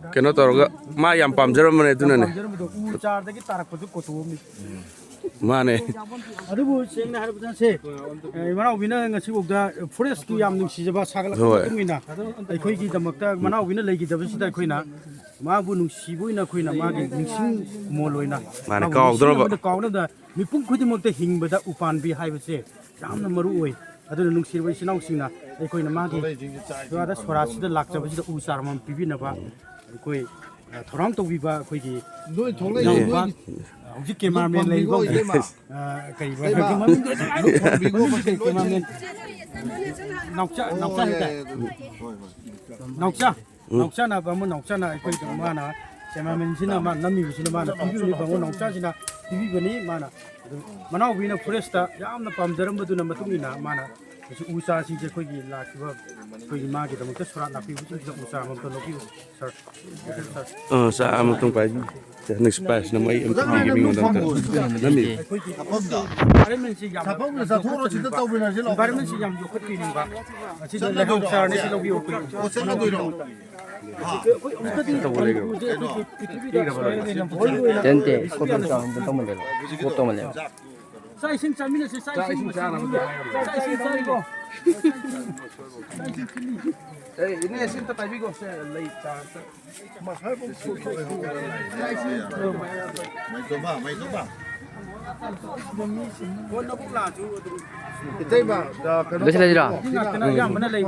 Kena tahu gak? Ma yang pamjara mana itu nene? Mana? Aduh bu, saya nak harap sih. Mana ubina ngasih udah forest tu yang nusi jawab sagala tu mina. Kau kita makta mana ubina lagi jawab sih dah kau na. Ma bu nusi bu ina kau na ma nusi molo ina. Mana kau dorang? Kau na dah. Mipung kau tu makta hing benda upan bi hai bersih. Jangan maru oi. Aduh nusi bu sih nau sih na. Kau na ma ki. Tu ada suara sih dah lak jawab sih dah usar mam pipi na ba. Kau thorang tu bi ba kau ki. Hujik cameraman lagi kau, kaya cameraman, noksa na bangun noksa na ikut itu mana, cameraman sini mana, nami sini mana, TV ni bangun noksa sini, TV bani mana, mana ubina forest ta, jam na pamjaram betul nama tu ina mana, usaha sih je kau gila, kau gimana kita mungkin surat napi usaha mungkin napi, Sa amo tong pagi. Next pass na may bingung daw. Nami. Environment sih yang jauh kecil ni pak. Sih level besar ni sih lebih okey. Gente, kotor jangan betul mendel, kotor mendel. Saya sing cami ni saya sing cari ko. Ini asin tatabi ko sa late charter. Mas hai pun Mai coba. Kau nak pula tu. Itu mah dah Bisa lagi dah. Kena yang mana lagi?